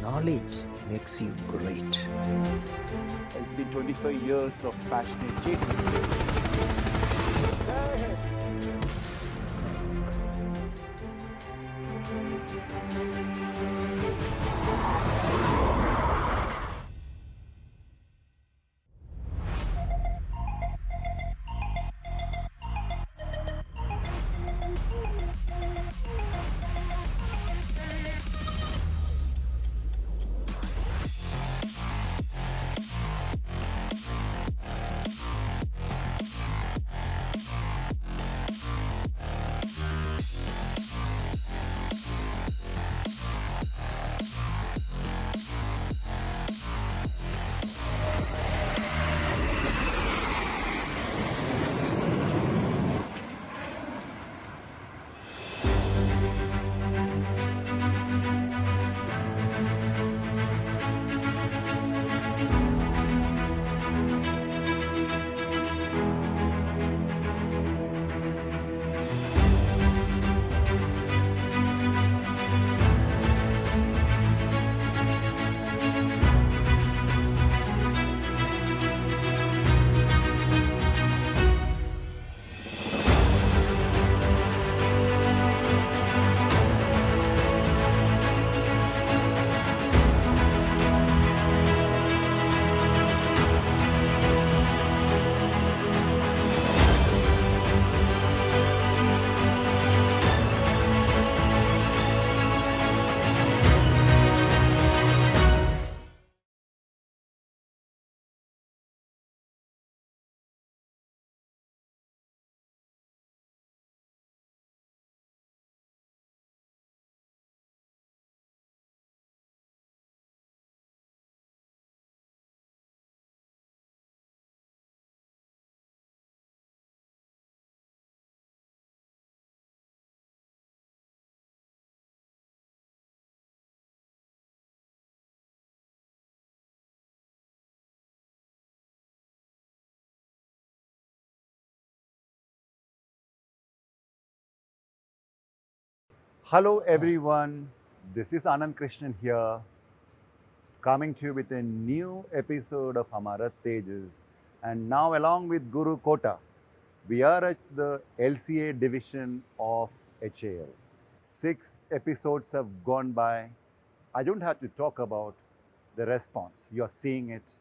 knowledge makes you great. It's been 25 years of passionate chasing. Hello everyone, this is Anantha Krishnan here, coming to you with a new episode of Hamara Tejas. And now along with Guru Kota, we are at the LCA Division of HAL. 6 episodes have gone by. I don't have to talk about the response. You are seeing it.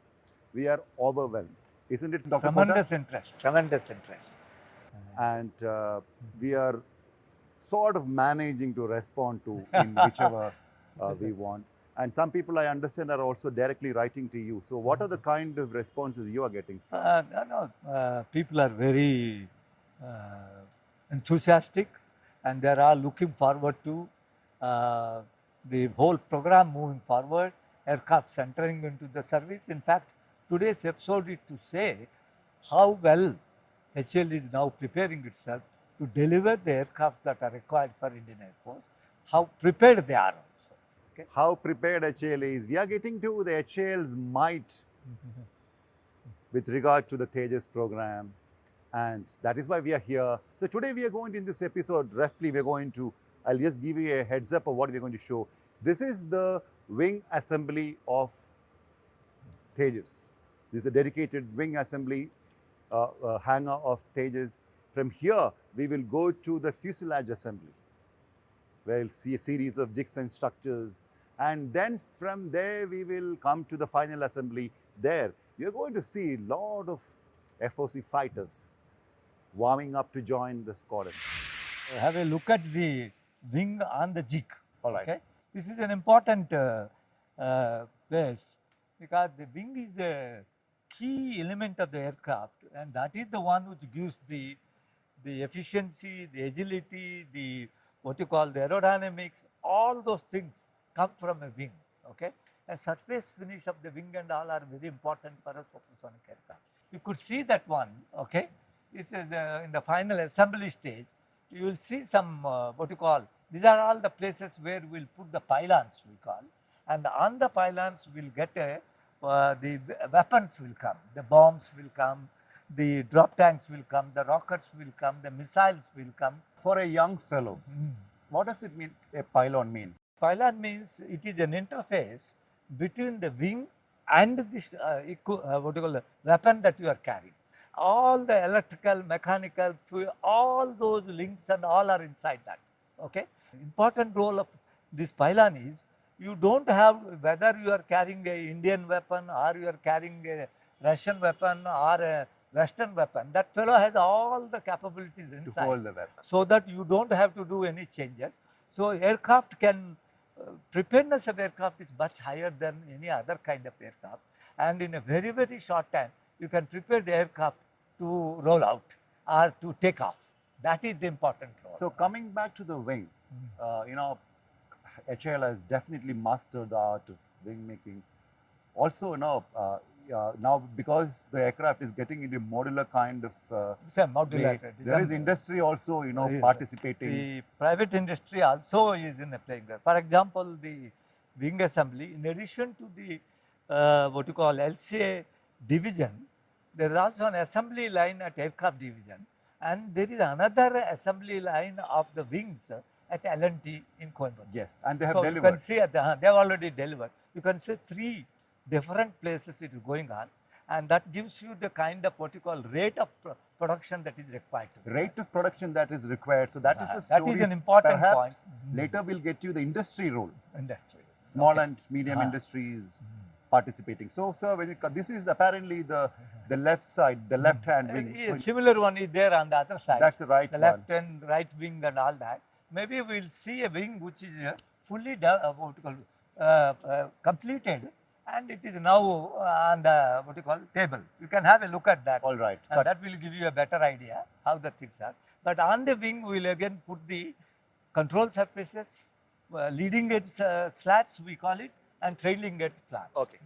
We are overwhelmed. Isn't it, Dr. Tremendous Kota? interest, tremendous interest. And we are sort of managing to respond to in whichever we want. And some people, I understand, are also directly writing to you. So what are the kind of responses you are getting? People are very enthusiastic, and they are all looking forward to the whole program moving forward, aircraft entering into the service. In fact, today's episode is to say how well HAL is now preparing itself to deliver the aircraft that are required for Indian Air Force, how prepared they are also. Okay? How prepared HAL is. We are getting to the HAL's might with regard to the Tejas program, and that is why we are here. So today we are going to, in this episode, roughly we are going to, I'll just give you a heads up of what we are going to show. This is the wing assembly of Tejas. This is a dedicated wing assembly hangar of Tejas. From here, we will go to the fuselage assembly, where we'll see a series of jigs and structures. And then from there, we will come to the final assembly. There, you're going to see a lot of FOC fighters warming up to join the squadron. Have a look at the wing on the jig. All right. Okay? This is an important place because the wing is a key element of the aircraft, and that is the one which gives the efficiency, the agility, the what you call the aerodynamics, all those things come from a wing. Okay? A surface finish of the wing and all are very important for a supersonic aircraft. You could see that one. Okay? It's in the final assembly stage. You will see some what you call, these are all the places where we'll put the pylons, we call, and on the pylons we'll get the weapons will come, the bombs will come, the drop tanks will come, the rockets will come, the missiles will come. For a young fellow, what does it mean, a pylon mean? Pylon means it is an interface between the wing and this what do you call weapon that you are carrying. All the electrical, mechanical, all those links and all are inside that. Okay. Important role of this pylon is you don't have whether you are carrying a Indian weapon or you are carrying a Russian weapon or a Western weapon. That fellow has all the capabilities inside. To hold the weapon. So that you don't have to do any changes. So aircraft can preparedness of aircraft is much higher than any other kind of aircraft, and in a very, very short time you can prepare the aircraft to roll out or to take off. That is the important role. So coming back to the wing, HAL has definitely mastered the art of wing making. Also, now because the aircraft is getting into modular kind of modular way, there is industry also, participating. The private industry also is in a playing there. For example, the wing assembly, in addition to the what you call LCA division, there is also an assembly line at aircraft division, and there is another assembly line of the wings at L&T in Coimbatore. Yes, and they have so delivered. You can see they have already delivered. You can see 3 different places it is going on, and that gives you the kind of what you call rate of production that is required. Rate of production that is required. So that is a story. That is an important Perhaps point. Later we'll get you the industry role. Industry. Small and medium industries participating. So, sir, when this is apparently the left side, the left hand wing. A similar one is there on the other side. That's the right the one. Left and right wing and all that. Maybe we'll see a wing which is fully completed, and it is now on the table. You can have a look at that. All right. And that will give you a better idea how the things are. But on the wing, we will again put the control surfaces, leading edge slats, we call it, and trailing edge slats. Okay.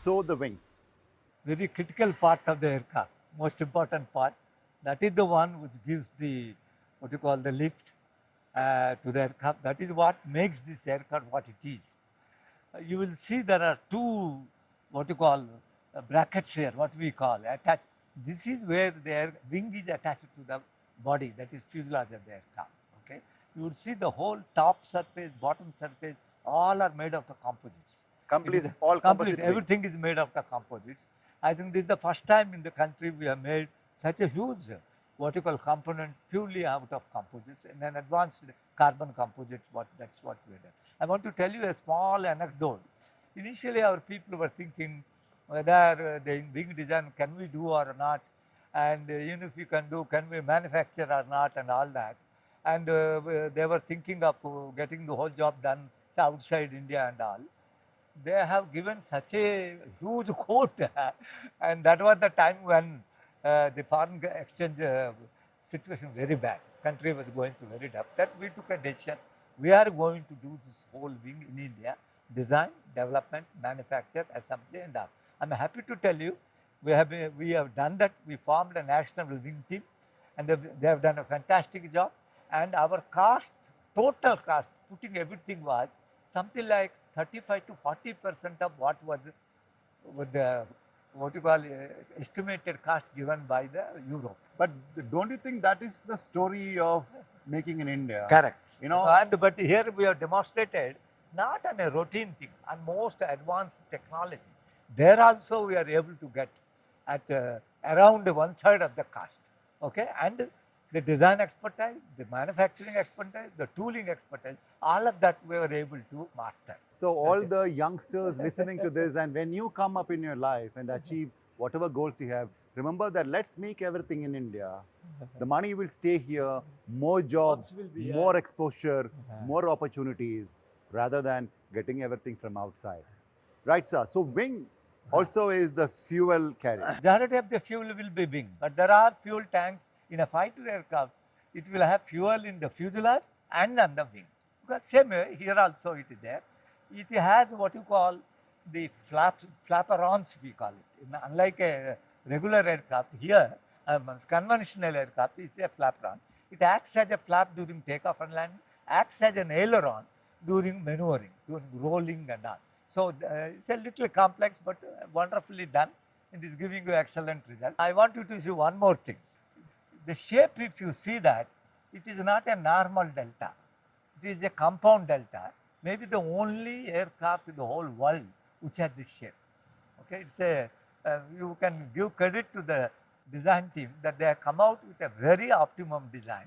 So the wings. Very critical part of the aircraft, most important part. That is the one which gives the, the lift to the aircraft. That is what makes this aircraft what it is. You will see there are 2, brackets here, what we call attached. This is where the wing is attached to the body, that is fuselage of the aircraft. Okay, you will see the whole top surface, bottom surface, all are made of the composites. All composite. Everything is made of the composites. I think this is the first time in the country we have made such a huge component purely out of composites, and an advanced carbon composites. That's what we have done. I want to tell you a small anecdote. Initially, our people were thinking whether the wing design can we do or not, and even if we can do, can we manufacture or not, and all that. And they were thinking of getting the whole job done outside India and all. They have given such a huge quote, and that was the time when the foreign exchange situation very bad. Country was going through very tough. That we took a decision. We are going to do this whole wing in India, design, development, manufacture, assembly, and all. I'm happy to tell you, we have done that. We formed a national wing team, and they have done a fantastic job. And our cost, total cost, putting everything was something like 35 to 40% of what was with the estimated cost given by the Europe. But don't you think that is the story of making in India? Correct. But here we have demonstrated not on a routine thing, on most advanced technology. There also we are able to get at around 1/3 of the cost. Okay, and the design expertise, the manufacturing expertise, the tooling expertise, all of that we were able to master. So all the youngsters listening to this, and when you come up in your life and achieve whatever goals you have, remember that let's make everything in India. The money will stay here, more jobs, will be here. more exposure, more opportunities, rather than getting everything from outside. Right, sir? So wing also is the fuel carrier. Majority of the fuel will be wing, but there are fuel tanks in a fighter aircraft. It will have fuel in the fuselage and on the wing. Because same way, here also it is there. It has what you call the flaperons, we call it. Unlike a regular aircraft, here, conventional aircraft is a flaperon. It acts as a flap during takeoff and landing, acts as an aileron during maneuvering, during rolling and all. So it's a little complex, but wonderfully done. It is giving you excellent results. I want you to see one more thing. The shape, if you see that, it is not a normal delta. It is a compound delta. Maybe the only aircraft in the whole world which has this shape. Okay, it's a you can give credit to the design team that they have come out with a very optimum design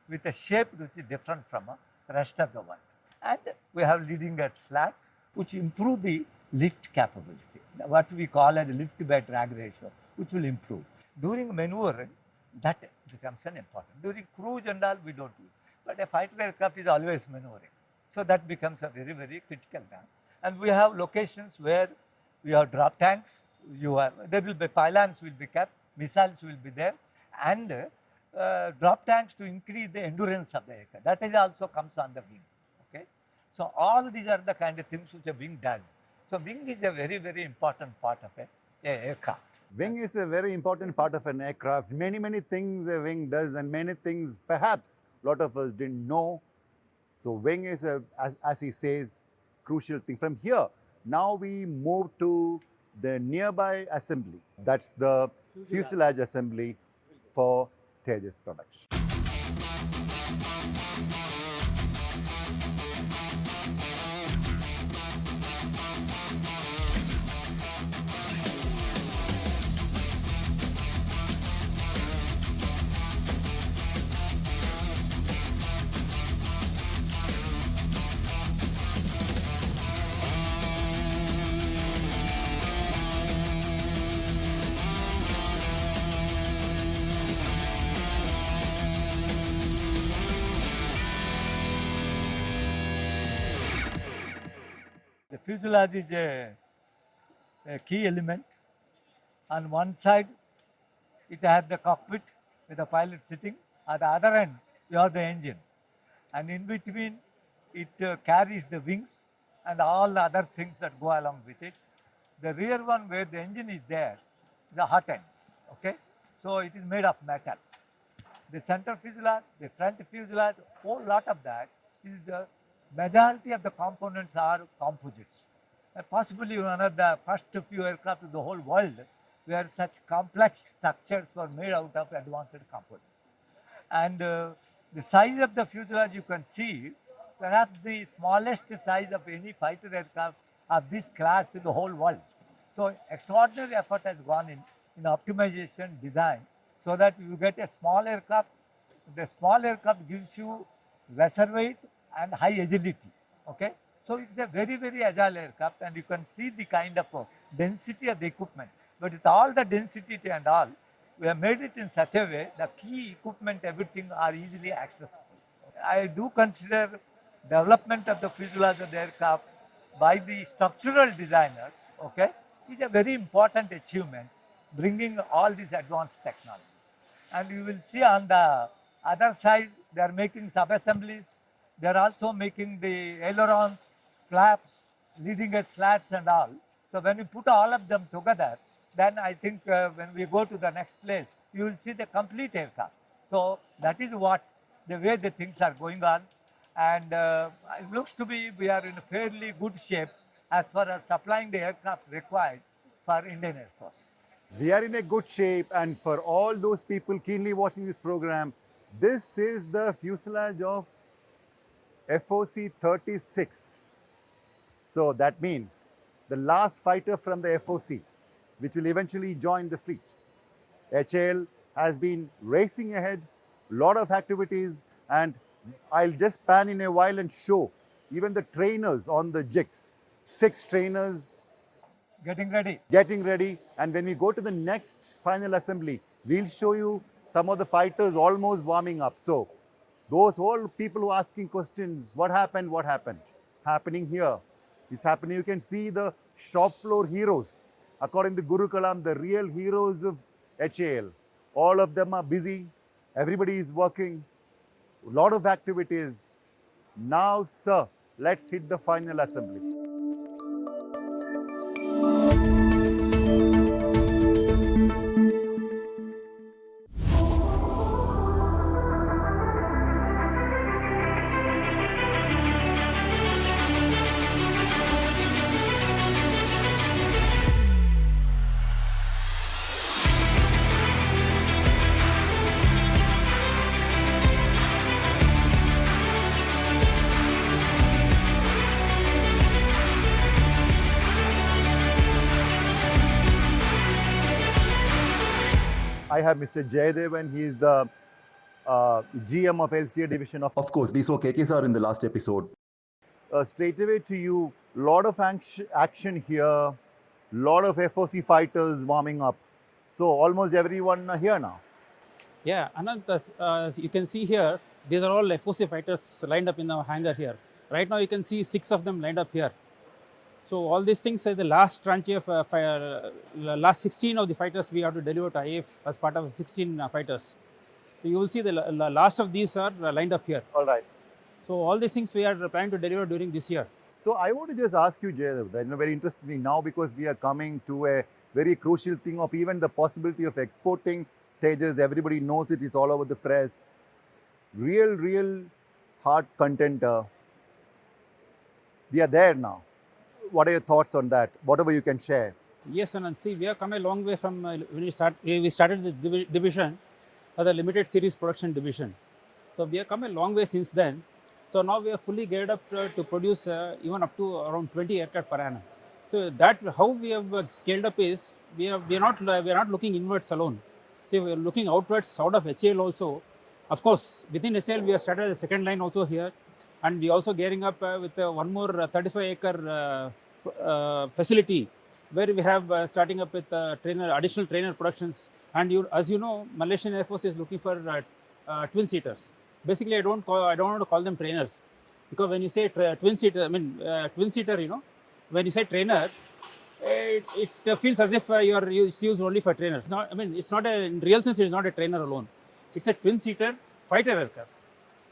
with a shape which is different from the rest of the world. And we have leading edge slats which improve the lift capability, what we call as lift by drag ratio, which will improve. During maneuvering, that becomes an important. During cruise and all, we don't use. But a fighter aircraft is always maneuvering. So that becomes a very, very critical time. And we have locations where we have drop tanks, there will be pylons will be kept, missiles will be there, and drop tanks to increase the endurance of the aircraft. That is also comes on the wing. Okay, so all these are the kind of things which a wing does. So wing is a very, very important part of an aircraft. Wing is a very important part of an aircraft. Many, many things a wing does, and many things perhaps a lot of us didn't know. So wing is, as he says, crucial thing. From here, now we move to the nearby assembly. That's the fuselage assembly for Tejas production. The fuselage is a key element. On one side, it has the cockpit with the pilot sitting. At the other end, you have the engine. And in between, it carries the wings and all the other things that go along with it. The rear one where the engine is there is a hot end. Okay? So it is made of metal. The center fuselage, the front fuselage, whole lot of that is the majority of the components are composites. Possibly one of the first few aircraft in the whole world where such complex structures were made out of advanced components. And the size of the fuselage you can see, perhaps the smallest size of any fighter aircraft of this class in the whole world. So extraordinary effort has gone in optimization design so that you get a small aircraft. The small aircraft gives you lesser weight and high agility. Okay, so it's a very, very agile aircraft, and you can see the kind of density of the equipment. But with all the density and all, we have made it in such a way the key equipment, everything are easily accessible. I do consider development of the fuselage of the aircraft by the structural designers. Okay, is a very important achievement, bringing all these advanced technologies. And you will see on the other side, they are making sub-assemblies. They are also making the ailerons, flaps, leading edge slats and all. So when you put all of them together, then I think when we go to the next place, you will see the complete aircraft. So that is what the way the things are going on. And it looks to be we are in a fairly good shape as far as supplying the aircraft required for Indian Air Force. We are in a good shape, and for all those people keenly watching this program, this is the fuselage of FOC 36. So that means the last fighter from the FOC, which will eventually join the fleet. HAL has been racing ahead, lot of activities, and I'll just pan in a while and show even the trainers on the jigs. 6 trainers. Getting ready. Getting ready. And when we go to the next final assembly, we'll show you some of the fighters almost warming up. So those whole people who are asking questions, what happened, happening here. It's happening. You can see the shop floor heroes. According to Guru Kalam, the real heroes of HAL. All of them are busy. Everybody is working. A lot of activities. Now, sir, let's hit the final assembly. I have Mr. Jaydev, and he is the GM of LCA Division of course, we saw KK sir in the last episode. Straight away to you, lot of action here, lot of FOC fighters warming up. So almost everyone are here now. Yeah, Anantha, as you can see here, these are all FOC fighters lined up in our hangar here. Right now you can see 6 of them lined up here. So all these things are the last tranche of last 16 of the fighters we have to deliver to IF as part of 16 fighters. So you will see the last of these are lined up here. All right. So all these things we are planning to deliver during this year. So I want to just ask you, Jaydev, that very interesting thing now, because we are coming to a very crucial thing of even the possibility of exporting Tejas. Everybody knows it. It's all over the press. Real hard contender. We are there now. What are your thoughts on that? Whatever you can share. Yes, Anand. See, we have come a long way from when we started the division as a limited series production division. So we have come a long way since then. So now we are fully geared up to produce even up to around 20 aircraft per annum. So that how we have scaled up is we are not looking inwards alone. So we are looking outwards out of HAL also. Of course, within HAL we have started a second line also here, and we also gearing up with one more 35-acre facility where we have starting up with additional trainer productions. And as you know, Malaysian Air Force is looking for twin seaters. Basically, I don't want to call them trainers, because when you say twin seater, twin seater, when you say trainer, it feels as if it's used only for trainers. It's not in real sense. It's not a trainer alone. It's a twin seater fighter aircraft.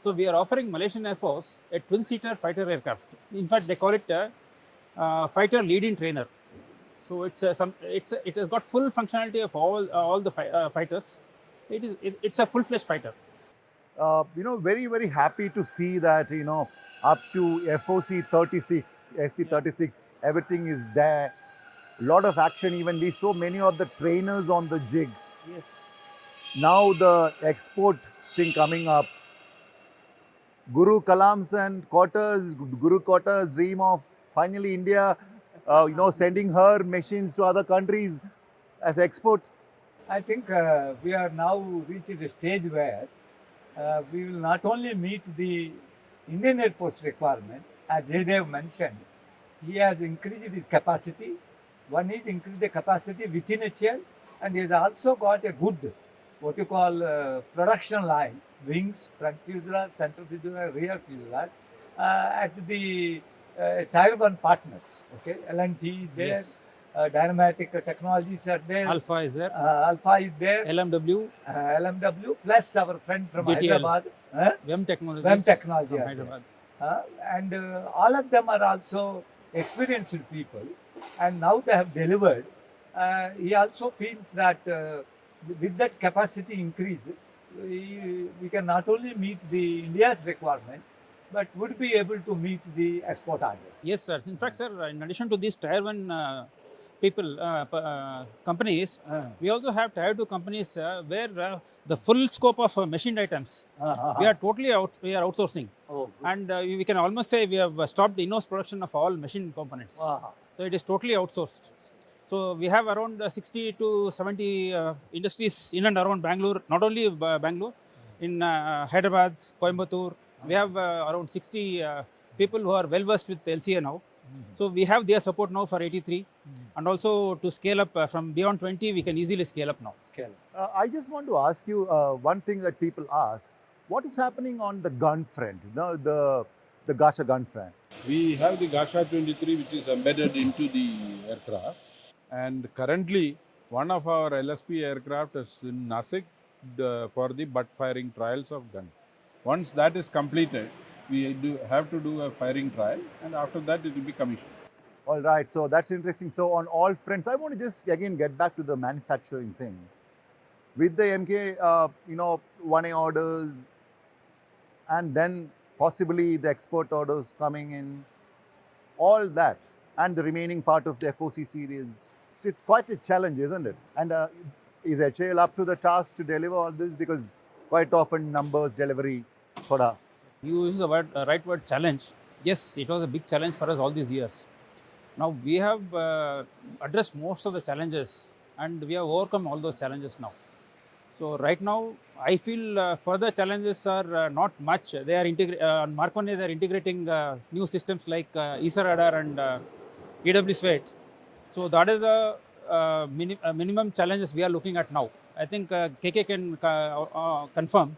So we are offering Malaysian Air Force a twin seater fighter aircraft. In fact, they call it fighter leading trainer. So it has got full functionality of all the fighters. It's a full-fledged fighter. Very happy to see that up to FOC 36, SP 36, everything is there. Lot of action. Even we saw many of the trainers on the jig. Yes. Now the export thing coming up. Guru Kalam's and Guru Kota's dream of finally India, sending her machines to other countries as export. I think we are now reached a stage where we will not only meet the Indian Air Force requirement, as Jaydev mentioned, he has increased his capacity. One is increased the capacity within HAL, and he has also got a good, production line, wings, front fuselage, center fuselage, rear fuselage, at the Tier 1 partners. Okay, L&T there, Yes. Dynamatic Technologies are there. Alpha is there. Alpha is there. LMW, plus our friend from DTL. Hyderabad. WEM Technologies. WEM Technology from are Hyderabad. And all of them are also experienced people, and now they have delivered. He also feels that with that capacity increase, we can not only meet the India's requirement, but would be able to meet the export orders. Yes, sir. In fact, sir, in addition to these Tier 1 companies, we also have Tier 2 companies where the full scope of machined items, we are outsourcing. Oh, good. And we can almost say we have stopped in-house production of all machine components. So it is totally outsourced. So we have around 60 to 70 industries in and around Bangalore, not only Bangalore, in Hyderabad, Coimbatore. We have around 60 people who are well versed with LCA now. So we have their support now for 83. And also to scale up from beyond 20, we can easily scale up now. Scale. I just want to ask you one thing that people ask: what is happening on the gun front? The Gasha gun front. We have the Gasha 23 which is embedded into the aircraft, and currently one of our LSP aircraft is in Nasik for the butt firing trials of gun. Once that is completed, we have to do a firing trial, and after that it will be commissioned. All right, so that's interesting. So on all fronts, I want to just again get back to the manufacturing thing. With the MK, 1A orders, and then possibly the export orders coming in, all that, and the remaining part of the FOC series, it's quite a challenge, isn't it? And is HAL up to the task to deliver all this? Because quite often numbers, delivery, thoda. You use the right word, challenge. Yes, it was a big challenge for us all these years. Now we have addressed most of the challenges and we have overcome all those challenges now. So right now, I feel further challenges are not much. They are on Mark 1A, they are integrating new systems like ESA radar and EW Swait. So that is the minimum challenges we are looking at now. I think KK can confirm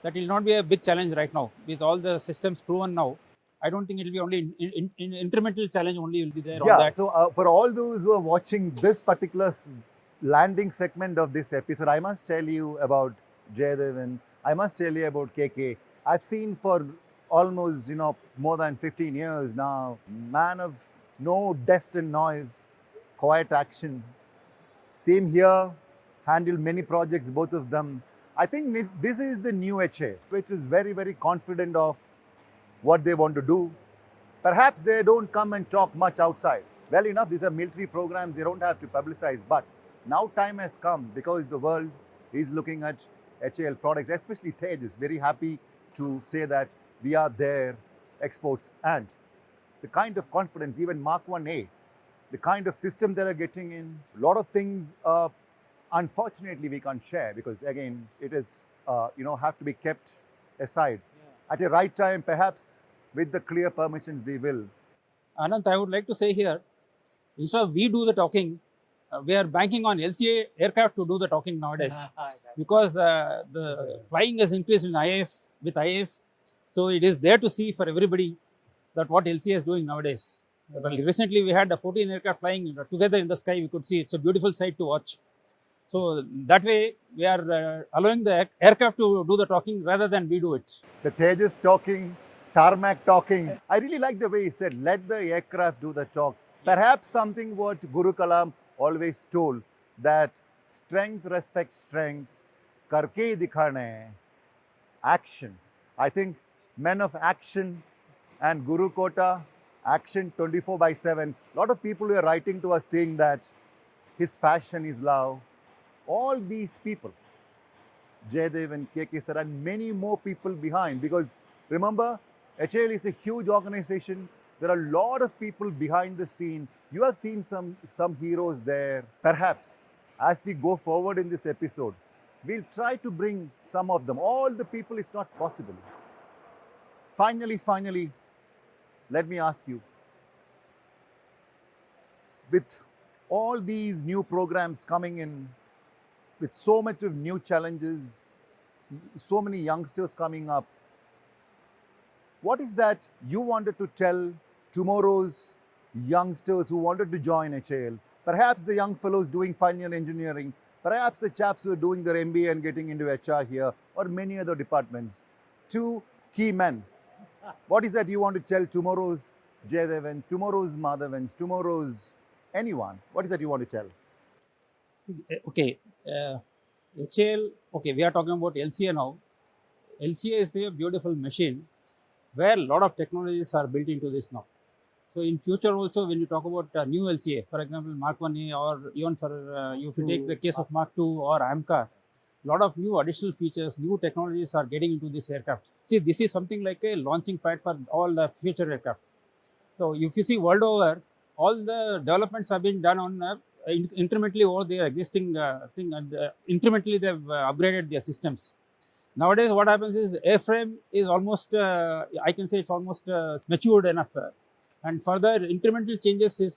that it will not be a big challenge right now. With all the systems proven now, I don't think it will be only incremental challenge only will be there on that. So for all those who are watching this particular landing segment of this episode, I must tell you about Jaydev, I must tell you about KK. I've seen for almost, more than 15 years now, man of no dust and noise, quiet action. Same here, handled many projects, both of them. I think this is the new HA, which is very, very confident of what they want to do. Perhaps they don't come and talk much outside. Well enough, these are military programs, they don't have to publicize, but now time has come because the world is looking at HAL products, especially Tejas. Very happy to say that we are their exports, and the kind of confidence, even Mark 1A, the kind of system that are getting in, a lot of things, unfortunately we can't share because again, it is, have to be kept aside. At a right time, perhaps with the clear permissions we will. Anant, I would like to say here, instead of we do the talking, we are banking on LCA aircraft to do the talking nowadays because the flying has increased in with IAF. So it is there to see for everybody that what LCA is doing nowadays. Well, recently we had 14 aircraft flying together in the sky. We could see it's a beautiful sight to watch. So that way we are allowing the aircraft to do the talking rather than we do it. The Tejas talking, Tarmak talking. I really like the way he said, let the aircraft do the talk. Perhaps something what Guru Kalam always told, that strength respects strength, karke dikhane, action. I think men of action and Guru Kota, action 24/7. A lot of people were writing to us saying that his passion is love. All these people, Jaydev and KK sir, and many more people behind, because remember, HAL is a huge organization. There are a lot of people behind the scene. You have seen some heroes there. Perhaps as we go forward in this episode, we'll try to bring some of them. All the people is not possible. Finally, let me ask you, with all these new programs coming in, with so much of new challenges, so many youngsters coming up, what is that you wanted to tell tomorrow's youngsters who wanted to join HAL? Perhaps the young fellows doing final year engineering, perhaps the chaps who are doing their MBA and getting into HR here, or many other departments. Two key men. What is that you want to tell tomorrow's Jaydevans, tomorrow's Madhavans, tomorrow's anyone? What is that you want to tell? See, okay, HAL, okay, we are talking about LCA now. LCA is a beautiful machine where a lot of technologies are built into this now. So in future also, when you talk about new LCA, for example, Mark 1A, or even for if you take the case of Mark 2 or AMCA, a lot of new additional features, new technologies are getting into this aircraft. See, this is something like a launching pad for all the future aircraft. So if you see world over, all the developments have been done on incrementally over their existing thing, and incrementally they have upgraded their systems. Nowadays, what happens is airframe is almost, I can say it's almost matured enough. and further incremental changes is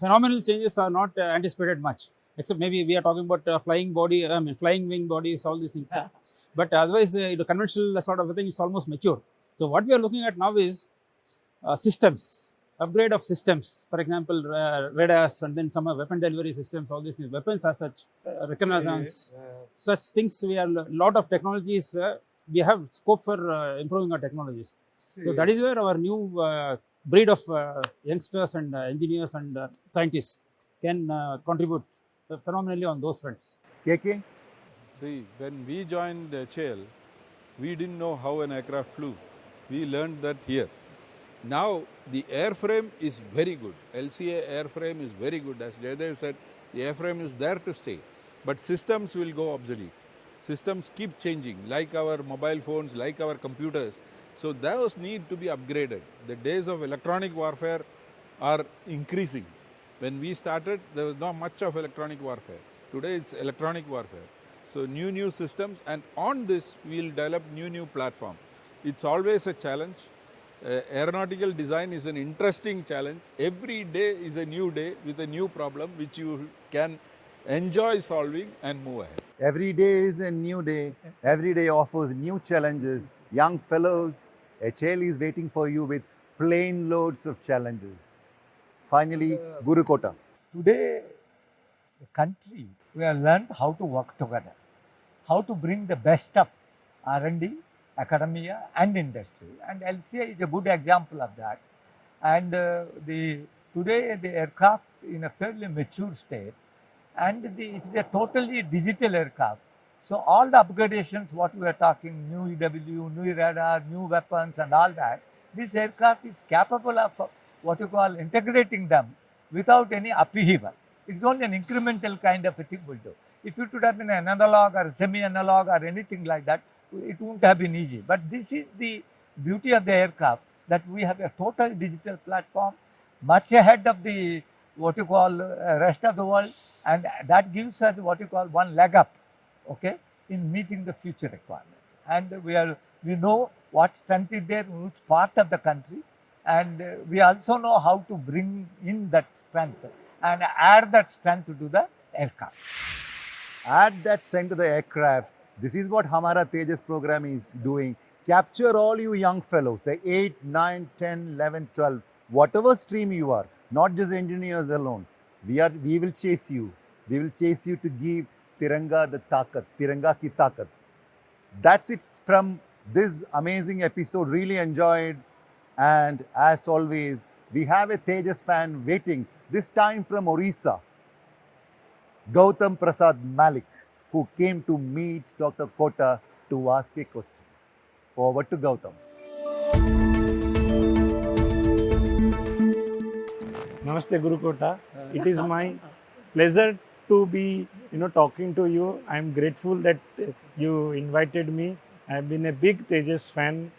phenomenal changes are not anticipated much, except maybe we are talking about flying body, flying wing bodies, all these things. But otherwise, the conventional sort of a thing is almost mature. So what we are looking at now is systems, upgrade of systems. For example, radars and then some weapon delivery systems, all these things, weapons as such, reconnaissance, such things. We are lot of technologies. We have scope for improving our technologies. So that is where our new breed of youngsters and engineers and scientists can contribute phenomenally on those fronts. KK? See, when we joined HAL, we didn't know how an aircraft flew. We learned that here. Now, the airframe is very good. LCA airframe is very good. As Jaydev said, the airframe is there to stay. But systems will go obsolete. Systems keep changing, like our mobile phones, like our computers. So those need to be upgraded. The days of electronic warfare are increasing. When we started, there was not much of electronic warfare. Today, it's electronic warfare. So new systems, and on this, we'll develop new platform. It's always a challenge. Aeronautical design is an interesting challenge. Every day is a new day with a new problem which you can enjoy solving and move ahead. Every day is a new day. Every day offers new challenges. Young fellows, HAL is waiting for you with plane loads of challenges. Finally, Guru Kota. Today, the country, we have learned how to work together, how to bring the best of R&D, academia and industry, and LCA is a good example of that. And today the aircraft in a fairly mature state, and it is a totally digital aircraft. So all the upgradations, what we are talking, new EW, new radar, new weapons and all that, this aircraft is capable of what you call integrating them without any upheaval. It's only an incremental kind of a thing will do. If it would have been an analog or semi-analog or anything like that, it wouldn't have been easy. But this is the beauty of the aircraft, that we have a total digital platform, much ahead of the what you call rest of the world, and that gives us what you call one leg up, okay, in meeting the future requirements. And we know what strength is there in which part of the country, and we also know how to bring in that strength and add that strength to the aircraft. Add that strength to the aircraft. This is what Hamara Tejas program is doing. Capture all you young fellows, the 8, 9, 10, 11, 12, whatever stream you are, not just engineers alone. We will chase you. We will chase you to give Tiranga the takat, Tiranga ki takat. That's it from this amazing episode. Really enjoyed. And as always, we have a Tejas fan waiting, this time from Orissa, Gautam Prasad Malik, who came to meet Dr. Kota to ask a question. Over to Gautam. Namaste, Guru Kota. It is my pleasure to be, talking to you. I am grateful that you invited me. I have been a big Tejas fan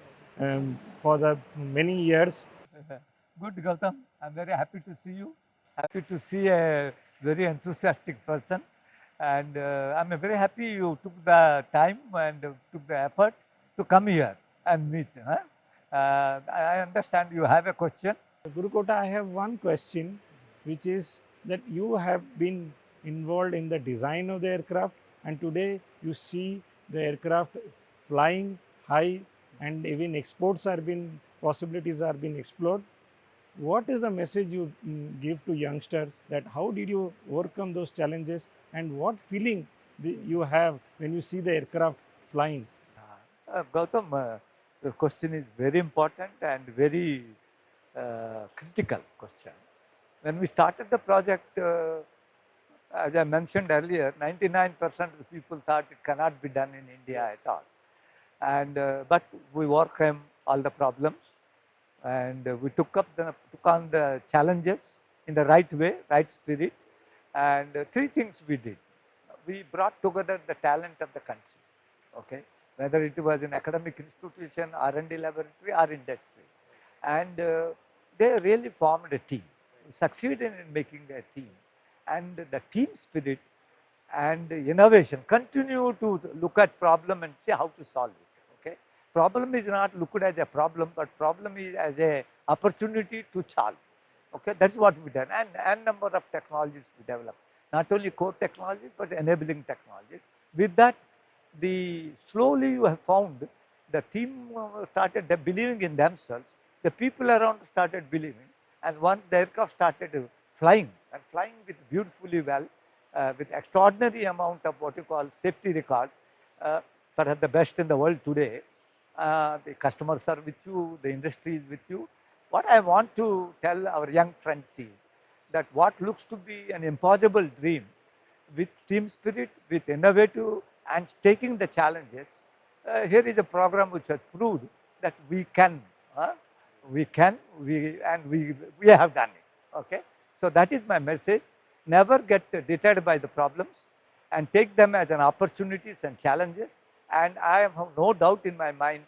for the many years. Good, Gautam. I'm very happy to see you. Happy to see a very enthusiastic person. And I'm very happy you took the time and took the effort to come here and meet. I understand you have a question. Guru Kota, I have one question, which is that you have been involved in the design of the aircraft, and today you see the aircraft flying high, and even possibilities are being explored. What is the message you give to youngsters, that how did you overcome those challenges, and what feeling you have when you see the aircraft flying? Gautam, your question is very important and very critical question. When we started the project, as I mentioned earlier, 99% of the people thought it cannot be done in India at all. And but we overcame all the problems, and we took on the challenges in the right way, right spirit. And three things we did. We brought together the talent of the country, okay, whether it was an academic institution, R&D laboratory or industry. And they really formed a team, succeeded in making a team. And the team spirit and innovation continue to look at problem and see how to solve it, okay. problem is not looked as a problem, but problem is as a opportunity to solve. Okay, that's what we done, and number of technologies we developed. Not only core technologies, but enabling technologies. With that, the slowly you have found the team started believing in themselves. The people around started believing, and once the aircraft started flying and flying with beautifully well, with extraordinary amount of what you call safety record, perhaps the best in the world today. The customers are with you, the industry is with you. What I want to tell our young friends is that what looks to be an impossible dream, with team spirit, with innovative and taking the challenges, here is a program which has proved that we can, we have done it. Okay, so that is my message. Never get deterred by the problems, and take them as an opportunities and challenges. And I have no doubt in my mind,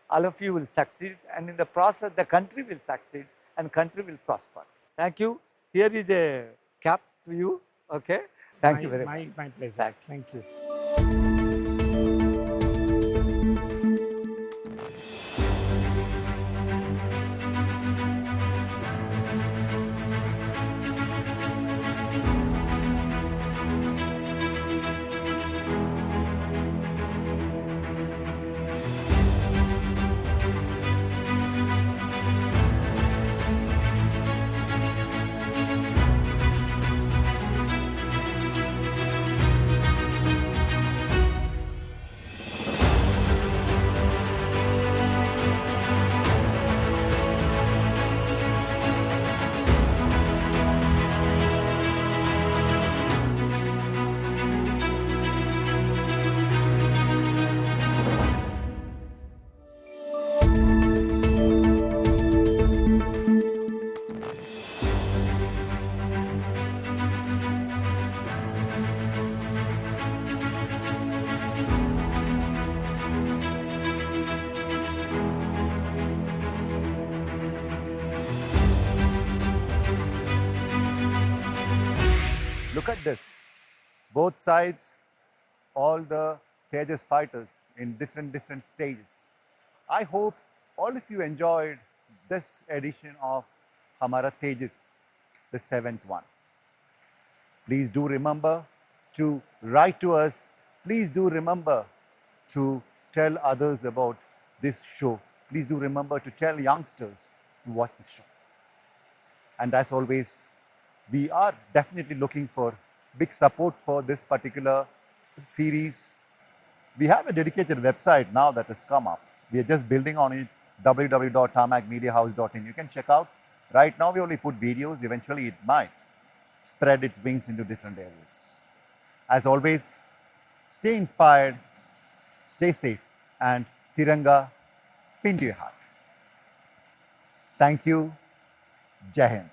all of you will succeed, and in the process, the country will succeed and country will prosper. Thank you. Here is a cap to you. Okay. Thank you very much. My pleasure. Thank you. Look at this. Both sides, all the Tejas fighters in different stages. I hope all of you enjoyed this edition of Hamara Tejas, the 7th one. Please do remember to write to us. Please do remember to tell others about this show. Please do remember to tell youngsters to watch this show. And as always, we are definitely looking for big support for this particular series. We have a dedicated website now that has come up. We are just building on it, www.tarmakmediahouse.in. You can check out. Right now, we only put videos. Eventually, it might spread its wings into different areas. As always, stay inspired, stay safe, and Tiranga pinned to your heart. Thank you. Jai Hind.